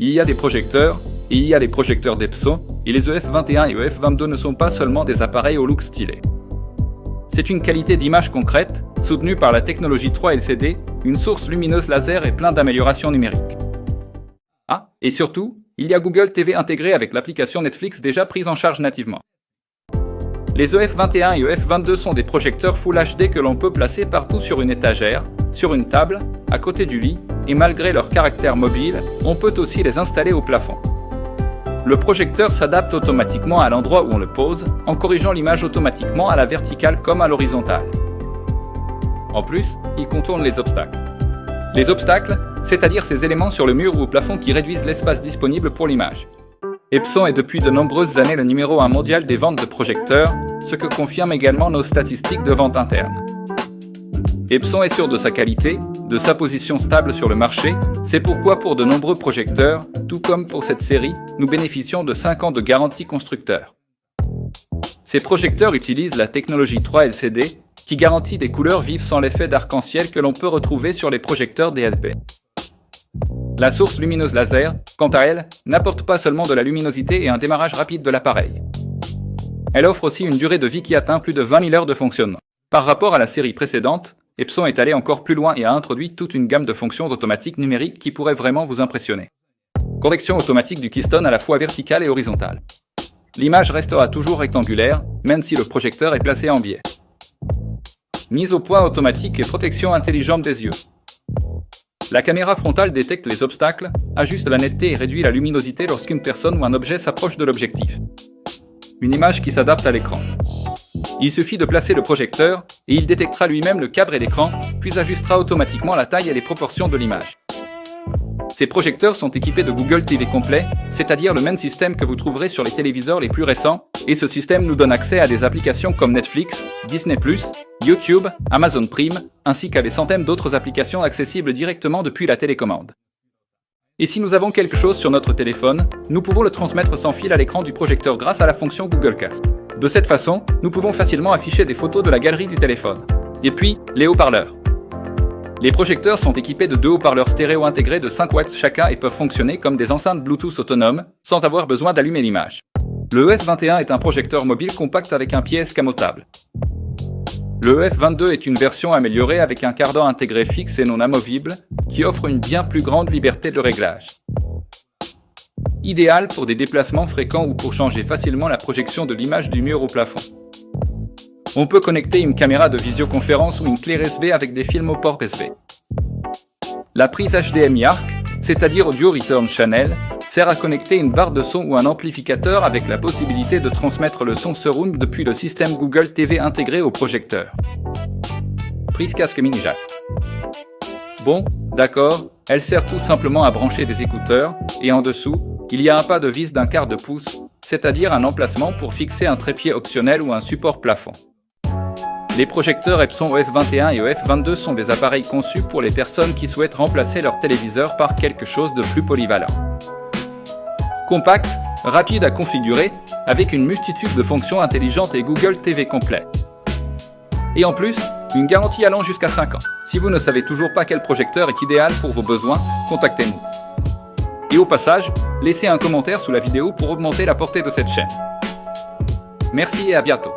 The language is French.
Il y a des projecteurs, et il y a des projecteurs d'Epson, et les EF21 et EF22 ne sont pas seulement des appareils au look stylé. C'est une qualité d'image concrète, soutenue par la technologie 3 LCD, une source lumineuse laser et plein d'améliorations numériques. Ah, et surtout, il y a Google TV intégré avec l'application Netflix déjà prise en charge nativement. Les EF21 et EF22 sont des projecteurs Full HD que l'on peut placer partout sur une étagère, sur une table, à côté du lit, et malgré leur caractère mobile, on peut aussi les installer au plafond. Le projecteur s'adapte automatiquement à l'endroit où on le pose, en corrigeant l'image automatiquement à la verticale comme à l'horizontale. En plus, il contourne les obstacles. Les obstacles, c'est-à-dire ces éléments sur le mur ou au plafond qui réduisent l'espace disponible pour l'image. Epson est depuis de nombreuses années le numéro 1 mondial des ventes de projecteurs, ce que confirment également nos statistiques de vente interne. Epson est sûr de sa qualité, de sa position stable sur le marché, c'est pourquoi pour de nombreux projecteurs, tout comme pour cette série, nous bénéficions de 5 ans de garantie constructeur. Ces projecteurs utilisent la technologie 3 LCD, qui garantit des couleurs vives sans l'effet d'arc-en-ciel que l'on peut retrouver sur les projecteurs DSP. La source lumineuse laser, quant à elle, n'apporte pas seulement de la luminosité et un démarrage rapide de l'appareil. Elle offre aussi une durée de vie qui atteint plus de 20 000 heures de fonctionnement. Par rapport à la série précédente, Epson est allé encore plus loin et a introduit toute une gamme de fonctions automatiques numériques qui pourraient vraiment vous impressionner. Correction automatique du keystone à la fois verticale et horizontale. L'image restera toujours rectangulaire, même si le projecteur est placé en biais. Mise au point automatique et protection intelligente des yeux. La caméra frontale détecte les obstacles, ajuste la netteté et réduit la luminosité lorsqu'une personne ou un objet s'approche de l'objectif. Une image qui s'adapte à l'écran. Il suffit de placer le projecteur et il détectera lui-même le cadre et l'écran, puis ajustera automatiquement la taille et les proportions de l'image. Ces projecteurs sont équipés de Google TV complet, c'est-à-dire le même système que vous trouverez sur les téléviseurs les plus récents, et ce système nous donne accès à des applications comme Netflix, Disney+, YouTube, Amazon Prime, ainsi qu'à des centaines d'autres applications accessibles directement depuis la télécommande. Et si nous avons quelque chose sur notre téléphone, nous pouvons le transmettre sans fil à l'écran du projecteur grâce à la fonction Google Cast. De cette façon, nous pouvons facilement afficher des photos de la galerie du téléphone. Et puis, les haut-parleurs. Les projecteurs sont équipés de 2 haut-parleurs stéréo intégrés de 5 watts chacun et peuvent fonctionner comme des enceintes Bluetooth autonomes, sans avoir besoin d'allumer l'image. Le EF21 est un projecteur mobile compact avec un pied escamotable. Le EF22 est une version améliorée avec un cardan intégré fixe et non amovible, qui offre une bien plus grande liberté de réglage. Idéal pour des déplacements fréquents ou pour changer facilement la projection de l'image du mur au plafond. On peut connecter une caméra de visioconférence ou une clé USB avec des films au port USB. La prise HDMI ARC, c'est-à-dire Audio Return Channel, sert à connecter une barre de son ou un amplificateur avec la possibilité de transmettre le son surround depuis le système Google TV intégré au projecteur. Prise casque mini jack. Bon, d'accord, elle sert tout simplement à brancher des écouteurs, et en dessous, il y a un pas de vis d'1/4 de pouce, c'est-à-dire un emplacement pour fixer un trépied optionnel ou un support plafond. Les projecteurs Epson EF21 et EF22 sont des appareils conçus pour les personnes qui souhaitent remplacer leur téléviseur par quelque chose de plus polyvalent. Compact, rapide à configurer, avec une multitude de fonctions intelligentes et Google TV complet. Et en plus, une garantie allant jusqu'à 5 ans. Si vous ne savez toujours pas quel projecteur est idéal pour vos besoins, contactez-nous. Et au passage, laissez un commentaire sous la vidéo pour augmenter la portée de cette chaîne. Merci et à bientôt.